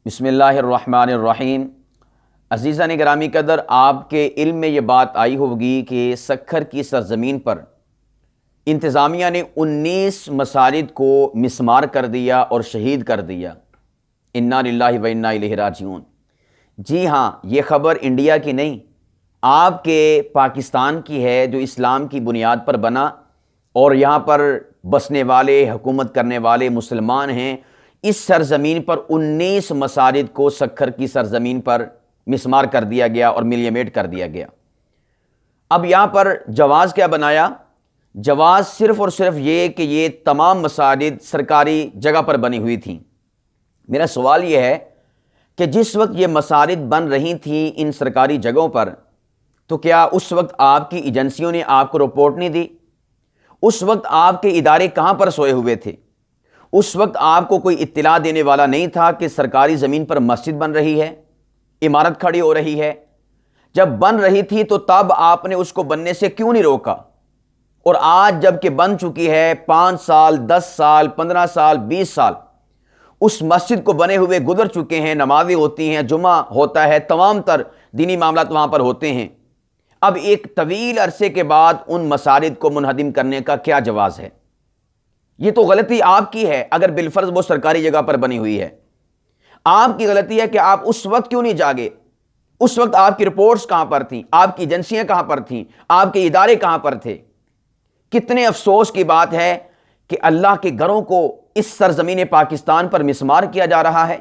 بسم اللہ الرحمن الرحیم۔ عزیزان گرامی قدر، آپ کے علم میں یہ بات آئی ہوگی کہ سکھر کی سرزمین پر انتظامیہ نے 19 مساجد کو مسمار کر دیا اور شہید کر دیا۔ انا للہ و انا الیہ راجعون۔ جی ہاں، یہ خبر انڈیا کی نہیں، آپ کے پاکستان کی ہے، جو اسلام کی بنیاد پر بنا اور یہاں پر بسنے والے، حکومت کرنے والے مسلمان ہیں۔ اس سرزمین پر 19 مساجد کو سکھر کی سرزمین پر مسمار کر دیا گیا اور ملیمیٹ کر دیا گیا۔ اب یہاں پر جواز کیا بنایا؟ جواز صرف اور صرف یہ کہ یہ تمام مساجد سرکاری جگہ پر بنی ہوئی تھیں۔ میرا سوال یہ ہے کہ جس وقت یہ مساجد بن رہی تھیں ان سرکاری جگہوں پر، تو کیا اس وقت آپ کی ایجنسیوں نے آپ کو رپورٹ نہیں دی؟ اس وقت آپ کے ادارے کہاں پر سوئے ہوئے تھے؟ اس وقت آپ کو کوئی اطلاع دینے والا نہیں تھا کہ سرکاری زمین پر مسجد بن رہی ہے، عمارت کھڑی ہو رہی ہے؟ جب بن رہی تھی تو تب آپ نے اس کو بننے سے کیوں نہیں روکا؟ اور آج جب کہ بن چکی ہے، 5 سال، 10 سال، 15 سال، 20 سال اس مسجد کو بنے ہوئے گزر چکے ہیں، نمازیں ہوتی ہیں، جمعہ ہوتا ہے، تمام تر دینی معاملات وہاں پر ہوتے ہیں۔ اب ایک طویل عرصے کے بعد ان مساجد کو منہدم کرنے کا کیا جواز ہے؟ یہ تو غلطی آپ کی ہے اگر بالفرض وہ سرکاری جگہ پر بنی ہوئی ہے۔ آپ کی غلطی ہے کہ آپ اس وقت کیوں نہیں جاگے؟ اس وقت آپ کی رپورٹس کہاں پر تھیں؟ آپ کی ایجنسیاں کہاں پر تھیں؟ آپ کے ادارے کہاں پر تھے؟ کتنے افسوس کی بات ہے کہ اللہ کے گھروں کو اس سرزمین پاکستان پر مسمار کیا جا رہا ہے،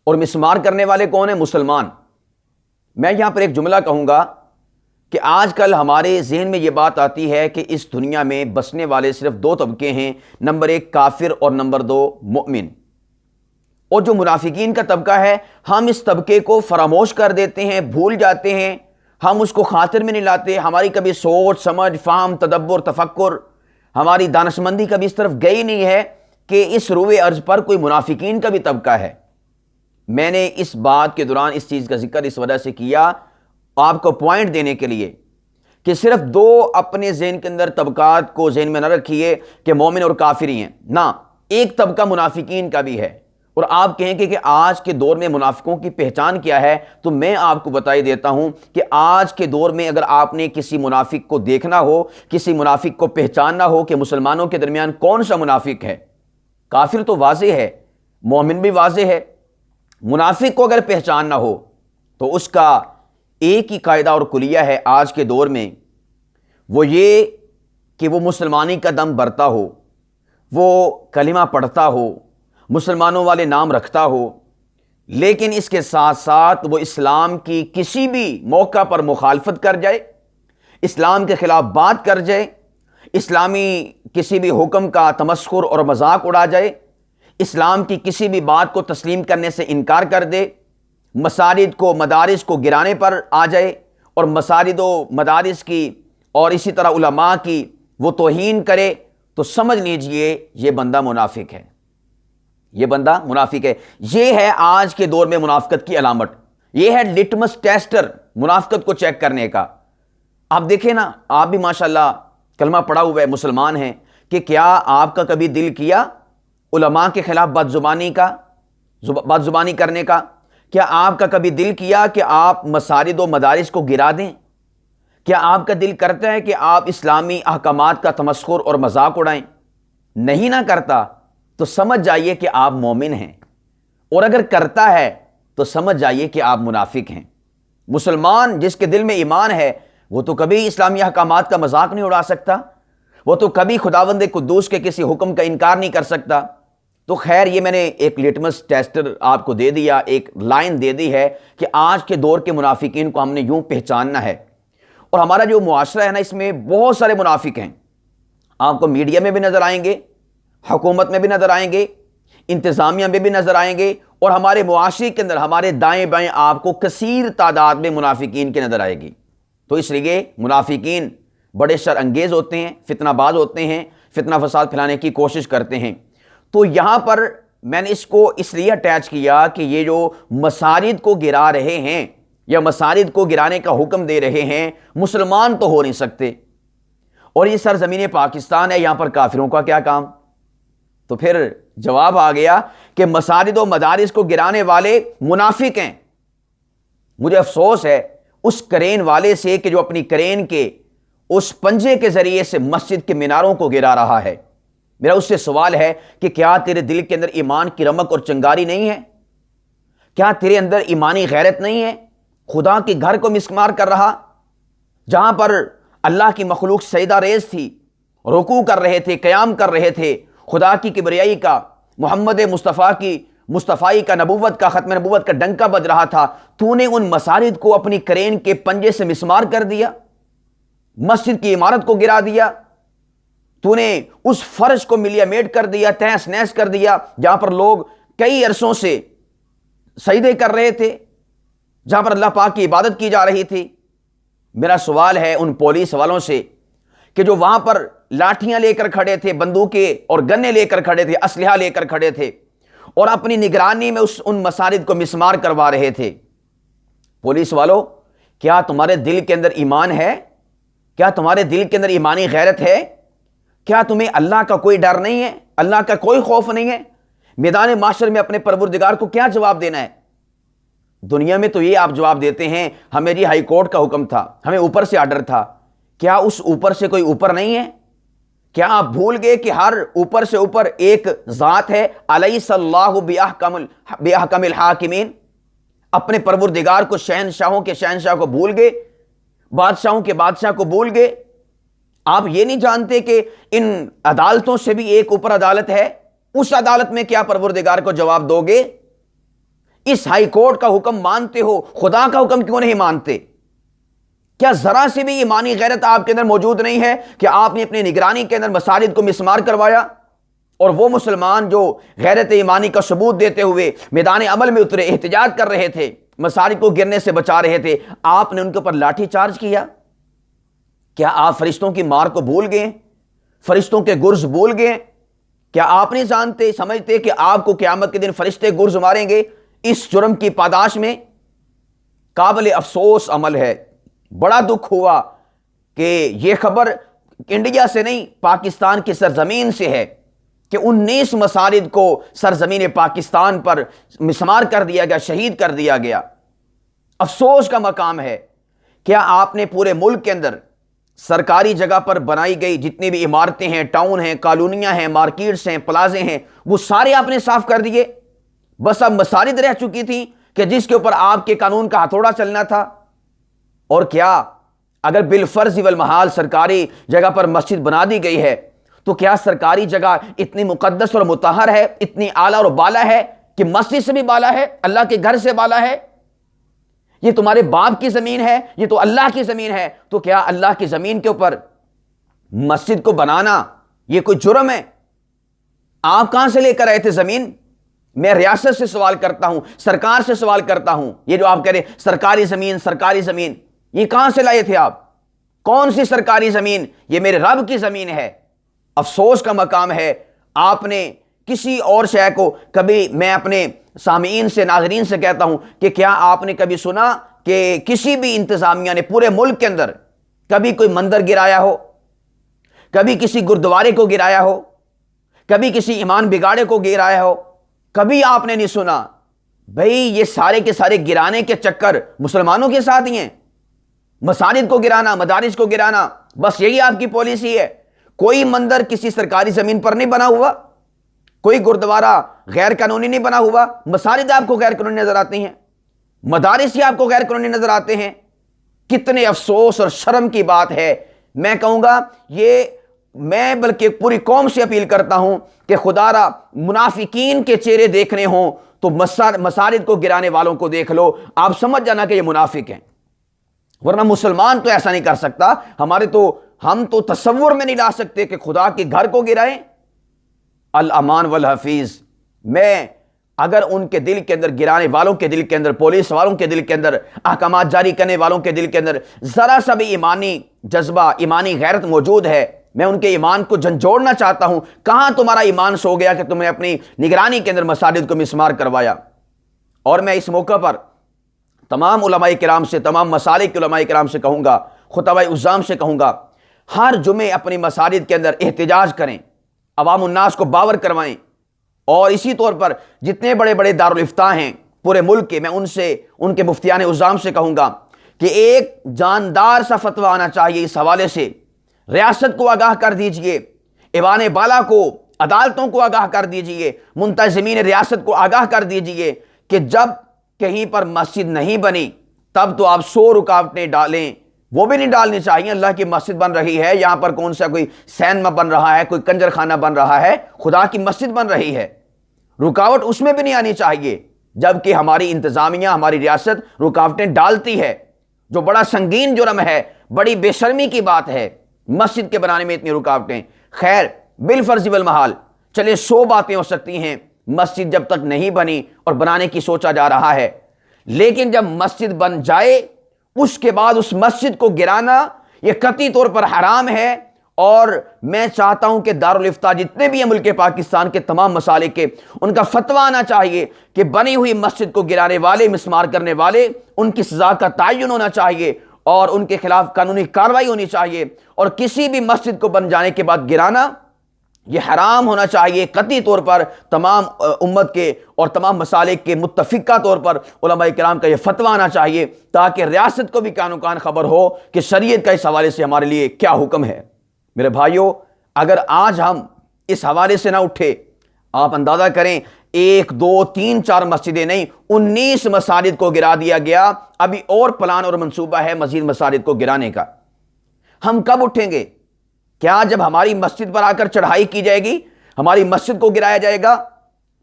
اور مسمار کرنے والے کون ہیں؟ مسلمان۔ میں یہاں پر ایک جملہ کہوں گا کہ آج کل ہمارے ذہن میں یہ بات آتی ہے کہ اس دنیا میں بسنے والے صرف 2 طبقے ہیں، نمبر 1 کافر اور نمبر 2 مؤمن۔ اور جو منافقین کا طبقہ ہے، ہم اس طبقے کو فراموش کر دیتے ہیں، بھول جاتے ہیں، ہم اس کو خاطر میں نہیں لاتے۔ ہماری کبھی سوچ سمجھ، فہم، تدبر، تفکر، ہماری دانشمندی کبھی اس طرف گئی نہیں ہے کہ اس روئے ارض پر کوئی منافقین کا بھی طبقہ ہے۔ میں نے اس بات کے دوران اس چیز کا ذکر اس وجہ سے کیا، آپ کو پوائنٹ دینے کے لیے، کہ صرف 2 اپنے ذہن کے اندر طبقات کو ذہن میں نہ رکھیے کہ مومن اور کافر ہی ہیں، نہ، ایک طبقہ منافقین کا بھی ہے۔ اور آپ کہیں کہ آج کے دور میں منافقوں کی پہچان کیا ہے، تو میں آپ کو بتائی دیتا ہوں کہ آج کے دور میں اگر آپ نے کسی منافق کو دیکھنا ہو، کسی منافق کو پہچاننا ہو کہ مسلمانوں کے درمیان کون سا منافق ہے، کافر تو واضح ہے، مومن بھی واضح ہے، منافق کو اگر پہچاننا ہو تو اس کا ایک ہی قاعدہ اور کلیہ ہے آج کے دور میں، وہ یہ کہ وہ مسلمانی کا دم بھرتا ہو، وہ کلمہ پڑھتا ہو، مسلمانوں والے نام رکھتا ہو، لیکن اس کے ساتھ ساتھ وہ اسلام کی کسی بھی موقع پر مخالفت کر جائے، اسلام کے خلاف بات کر جائے، اسلامی کسی بھی حکم کا تمسخر اور مذاق اڑا جائے، اسلام کی کسی بھی بات کو تسلیم کرنے سے انکار کر دے، مساجد کو، مدارس کو گرانے پر آ جائے، اور مساجد و مدارس کی اور اسی طرح علماء کی وہ توہین کرے، تو سمجھ لیجئے یہ بندہ منافق ہے، یہ بندہ منافق ہے۔ یہ ہے آج کے دور میں منافقت کی علامت، یہ ہے لٹمس ٹیسٹر منافقت کو چیک کرنے کا۔ آپ دیکھیں نا، آپ بھی ماشاءاللہ کلمہ پڑھا ہوا ہے، مسلمان ہیں، کہ کیا آپ کا کبھی دل کیا علماء کے خلاف بد زبانی کرنے کا؟ کیا آپ کا کبھی دل کیا کہ آپ مساجد و مدارس کو گرا دیں؟ کیا آپ کا دل کرتا ہے کہ آپ اسلامی احکامات کا تمسخر اور مذاق اڑائیں؟ نہیں نہ کرتا تو سمجھ جائیے کہ آپ مومن ہیں، اور اگر کرتا ہے تو سمجھ جائیے کہ آپ منافق ہیں۔ مسلمان جس کے دل میں ایمان ہے، وہ تو کبھی اسلامی احکامات کا مذاق نہیں اڑا سکتا، وہ تو کبھی خداوند قدوس کے کسی حکم کا انکار نہیں کر سکتا۔ تو خیر، یہ میں نے ایک لٹمس ٹیسٹر آپ کو دے دیا، ایک لائن دے دی ہے کہ آج کے دور کے منافقین کو ہم نے یوں پہچاننا ہے۔ اور ہمارا جو معاشرہ ہے نا، اس میں بہت سارے منافق ہیں، آپ کو میڈیا میں بھی نظر آئیں گے، حکومت میں بھی نظر آئیں گے، انتظامیہ میں بھی نظر آئیں گے، اور ہمارے معاشرے کے اندر ہمارے دائیں بائیں آپ کو کثیر تعداد میں منافقین کے نظر آئے گی۔ تو اس لیے منافقین بڑے شر انگیز ہوتے ہیں، فتنہ باز ہوتے ہیں، فتنہ فساد پھیلانے کی کوشش کرتے ہیں۔ تو یہاں پر میں نے اس کو اس لیے اٹیچ کیا کہ یہ جو مساجد کو گرا رہے ہیں یا مساجد کو گرانے کا حکم دے رہے ہیں، مسلمان تو ہو نہیں سکتے، اور یہ سرزمین پاکستان ہے، یہاں پر کافروں کا کیا کام؟ تو پھر جواب آ گیا کہ مساجد و مدارس کو گرانے والے منافق ہیں۔ مجھے افسوس ہے اس کرین والے سے کہ جو اپنی کرین کے اس پنجے کے ذریعے سے مسجد کے میناروں کو گرا رہا ہے۔ میرا اس سے سوال ہے کہ کیا تیرے دل کے اندر ایمان کی رمق اور چنگاری نہیں ہے؟ کیا تیرے اندر ایمانی غیرت نہیں ہے؟ خدا کے گھر کو مسمار کر رہا، جہاں پر اللہ کی مخلوق سجدہ ریز تھی، رکوع کر رہے تھے، قیام کر رہے تھے، خدا کی کبریائی کا، محمد مصطفیٰ کی مصطفیٰ کا، نبوت کا، ختم نبوت کا ڈنکا بج رہا تھا، تو نے ان مساجد کو اپنی کرین کے پنجے سے مسمار کر دیا، مسجد کی عمارت کو گرا دیا، تو نے اس فرش کو ملیا میٹ کر دیا، تہس نہس کر دیا، جہاں پر لوگ کئی عرصوں سے سجدے کر رہے تھے، جہاں پر اللہ پاک کی عبادت کی جا رہی تھی۔ میرا سوال ہے ان پولیس والوں سے کہ جو وہاں پر لاٹھیاں لے کر کھڑے تھے، بندوقیں اور گنے لے کر کھڑے تھے، اسلحہ لے کر کھڑے تھے اور اپنی نگرانی میں ان مساجد کو مسمار کروا رہے تھے، پولیس والوں، کیا تمہارے دل کے اندر ایمان ہے؟ کیا تمہارے دل کے اندر ایمانی غیرت ہے؟ کیا تمہیں اللہ کا کوئی ڈر نہیں ہے؟ اللہ کا کوئی خوف نہیں ہے؟ میدان معاشر میں اپنے پروردگار کو کیا جواب دینا ہے؟ دنیا میں تو یہ آپ جواب دیتے ہیں ہمیں جی ہائی کورٹ کا حکم تھا، ہمیں اوپر سے آرڈر تھا۔ کیا اس اوپر سے کوئی اوپر نہیں ہے؟ کیا آپ بھول گئے کہ ہر اوپر سے اوپر ایک ذات ہے؟ الیس اللہ باحکم الحاکمین۔ اپنے پروردگار کو، شہنشاہوں کے شہنشاہ کو بھول گئے، بادشاہوں کے بادشاہ کو بھول گئے۔ آپ یہ نہیں جانتے کہ ان عدالتوں سے بھی ایک اوپر عدالت ہے؟ اس عدالت میں کیا پروردگار کو جواب دو گے؟ اس ہائی کورٹ کا حکم مانتے ہو، خدا کا حکم کیوں نہیں مانتے؟ کیا ذرا سے بھی ایمانی غیرت آپ کے اندر موجود نہیں ہے کہ آپ نے اپنی نگرانی کے اندر مساجد کو مسمار کروایا؟ اور وہ مسلمان جو غیرت ایمانی کا ثبوت دیتے ہوئے میدان عمل میں اترے، احتجاج کر رہے تھے، مساجد کو گرنے سے بچا رہے تھے، آپ نے ان کے اوپر لاٹھی چارج کیا؟ کیا آپ فرشتوں کی مار کو بھول گئے؟ فرشتوں کے گرز بھول گئے؟ کیا آپ نہیں جانتے، سمجھتے کہ آپ کو قیامت کے دن فرشتے گرز ماریں گے اس جرم کی پاداش میں؟ قابل افسوس عمل ہے۔ بڑا دکھ ہوا کہ یہ خبر انڈیا سے نہیں، پاکستان کی سرزمین سے ہے کہ 19 مساجد کو سرزمین پاکستان پر مسمار کر دیا گیا، شہید کر دیا گیا۔ افسوس کا مقام ہے۔ کیا آپ نے پورے ملک کے اندر سرکاری جگہ پر بنائی گئی جتنی بھی عمارتیں ہیں، ٹاؤن ہیں، کالونیاں ہیں، مارکیٹس ہیں، پلازے ہیں، وہ سارے آپ نے صاف کر دیے؟ بس اب مساجد رہ چکی تھی کہ جس کے اوپر آپ کے قانون کا ہتھوڑا چلنا تھا۔ اور کیا اگر بالفرض والمحال سرکاری جگہ پر مسجد بنا دی گئی ہے تو کیا سرکاری جگہ اتنی مقدس اور مطہر ہے، اتنی اعلیٰ اور بالا ہے کہ مسجد سے بھی بالا ہے، اللہ کے گھر سے بالا ہے؟ یہ تمہارے باپ کی زمین ہے، یہ تو اللہ کی زمین ہے، تو کیا اللہ کی زمین کے اوپر مسجد کو بنانا یہ کوئی جرم ہے؟ آپ کہاں سے لے کر آئے تھے زمین؟ میں ریاست سے سوال کرتا ہوں، سرکار سے سوال کرتا ہوں، یہ جو آپ کہہ رہے سرکاری زمین، سرکاری زمین، یہ کہاں سے لائے تھے آپ؟ کون سی سرکاری زمین؟ یہ میرے رب کی زمین ہے۔ افسوس کا مقام ہے آپ نے کسی اور شے کو کبھی، میں اپنے سامعین سے، ناظرین سے کہتا ہوں کہ کیا آپ نے کبھی سنا کہ کسی بھی انتظامیہ نے پورے ملک کے اندر کبھی کوئی مندر گرایا ہو، کبھی کسی گردوارے کو گرایا ہو، کبھی کسی ایمان بگاڑے کو گرایا ہو؟ کبھی آپ نے نہیں سنا۔ بھئی یہ سارے کے سارے گرانے کے چکر مسلمانوں کے ساتھ ہی ہیں۔ مساجد کو گرانا، مدارس کو گرانا، بس یہی آپ کی پالیسی ہے۔ کوئی مندر کسی سرکاری زمین پر نہیں بنا ہوا، کوئی گردوارہ غیر قانونی نہیں بنا ہوا، مساجد آپ کو غیر قانونی نظر آتی ہیں، مدارس ہی آپ کو غیر قانونی نظر آتے ہیں۔ کتنے افسوس اور شرم کی بات ہے۔ میں کہوں گا میں بلکہ پوری قوم سے اپیل کرتا ہوں کہ خدا را منافقین کے چہرے دیکھنے ہوں تو مساجد کو گرانے والوں کو دیکھ لو، آپ سمجھ جانا کہ یہ منافق ہیں، ورنہ مسلمان تو ایسا نہیں کر سکتا۔ ہم تو تصور میں نہیں لا سکتے کہ خدا کے گھر کو گرائیں۔ الامان والحفیظ، میں اگر ان کے دل کے اندر، گرانے والوں کے دل کے اندر، پولیس والوں کے دل کے اندر، احکامات جاری کرنے والوں کے دل کے اندر ذرا سا بھی ایمانی جذبہ، ایمانی غیرت موجود ہے، میں ان کے ایمان کو جھنجھوڑنا چاہتا ہوں۔ کہاں تمہارا ایمان سو گیا کہ تم نے اپنی نگرانی کے اندر مساجد کو مسمار کروایا؟ اور میں اس موقع پر تمام علماء کرام سے، تمام مسالک کے علماء کرام سے کہوں گا، خطباء عظام سے کہوں گا، ہر جمعے اپنی مساجد کے اندر احتجاج کریں، عوام الناس کو باور کروائیں اور اسی طور پر جتنے بڑے بڑے دارالافتاء ہیں پورے ملک کے، میں ان کے مفتیان عظام سے کہوں گا کہ ایک جاندار سا فتویٰ آنا چاہیے اس حوالے سے۔ ریاست کو آگاہ کر دیجئے، ایوان بالا کو، عدالتوں کو آگاہ کر دیجئے، منتظمین ریاست کو آگاہ کر دیجئے کہ جب کہیں پر مسجد نہیں بنی تب تو آپ 100 رکاوٹیں ڈالیں، وہ بھی نہیں ڈالنی چاہیے۔ اللہ کی مسجد بن رہی ہے، یہاں پر کون سا کوئی سینما بن رہا ہے، کوئی کنجر خانہ بن رہا ہے، خدا کی مسجد بن رہی ہے، رکاوٹ اس میں بھی نہیں آنی چاہیے۔ جبکہ ہماری انتظامیہ، ہماری ریاست رکاوٹیں ڈالتی ہے، جو بڑا سنگین جرم ہے، بڑی بے شرمی کی بات ہے مسجد کے بنانے میں اتنی رکاوٹیں۔ خیر، بالفرض والمحال چلے 100 باتیں ہو سکتی ہیں، مسجد جب تک نہیں بنی اور بنانے کی سوچا جا رہا ہے، لیکن جب مسجد بن جائے اس کے بعد اس مسجد کو گرانا یہ قطعی طور پر حرام ہے۔ اور میں چاہتا ہوں کہ دارالافتاء جتنے بھی ہیں ملک پاکستان کے تمام مسالک کے، ان کا فتویٰ آنا چاہیے کہ بنی ہوئی مسجد کو گرانے والے، مسمار کرنے والے، ان کی سزا کا تعین ہونا چاہیے اور ان کے خلاف قانونی کارروائی ہونی چاہیے، اور کسی بھی مسجد کو بن جانے کے بعد گرانا یہ حرام ہونا چاہیے قطعی طور پر۔ تمام امت کے اور تمام مسالک کے متفقہ طور پر علماء کرام کا یہ فتویٰ آنا چاہیے، تاکہ ریاست کو بھی کانو کان خبر ہو کہ شریعت کا اس حوالے سے ہمارے لیے کیا حکم ہے۔ میرے بھائیوں، اگر آج ہم اس حوالے سے نہ اٹھے، آپ اندازہ کریں 1 2 3 4 مسجدیں نہیں، 19 مساجد کو گرا دیا گیا۔ ابھی اور پلان اور منصوبہ ہے مزید مساجد کو گرانے کا۔ ہم کب اٹھیں گے؟ کیا جب ہماری مسجد پر آ کر چڑھائی کی جائے گی، ہماری مسجد کو گرایا جائے گا؟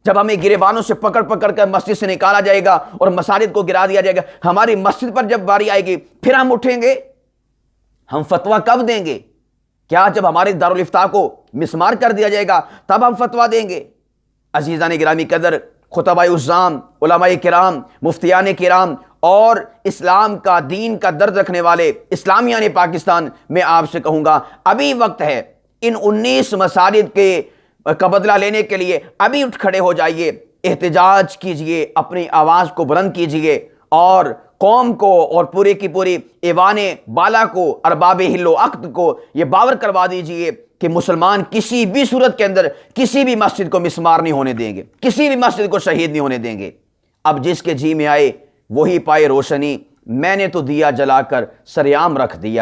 جب ہمیں گریبانوں سے پکڑ پکڑ کر مسجد سے نکالا جائے گا اور مساجد کو گرا دیا جائے گا، ہماری مسجد پر جب باری آئے گی پھر ہم اٹھیں گے؟ ہم فتویٰ کب دیں گے؟ کیا جب ہمارے دارالافتاء کو مسمار کر دیا جائے گا تب ہم فتویٰ دیں گے؟ عزیزان گرامی قدر، خطباء عظام، علماء کرام، مفتیان کرام اور اسلام کا، دین کا درد رکھنے والے اسلامیان پاکستان، میں آپ سے کہوں گا ابھی وقت ہے ان 19 مساجد کا بدلہ لینے کے لیے۔ ابھی اٹھ کھڑے ہو جائیے، احتجاج کیجئے، اپنی آواز کو بلند کیجئے اور قوم کو اور پورے کی پوری ایوان بالا کو، ارباب حل و عقد کو یہ باور کروا دیجئے کہ مسلمان کسی بھی صورت کے اندر کسی بھی مسجد کو مسمار نہیں ہونے دیں گے، کسی بھی مسجد کو شہید نہیں ہونے دیں گے۔ اب جس کے جی میں آئے وہی پائے روشنی، میں نے تو دیا جلا کر سریام رکھ دیا۔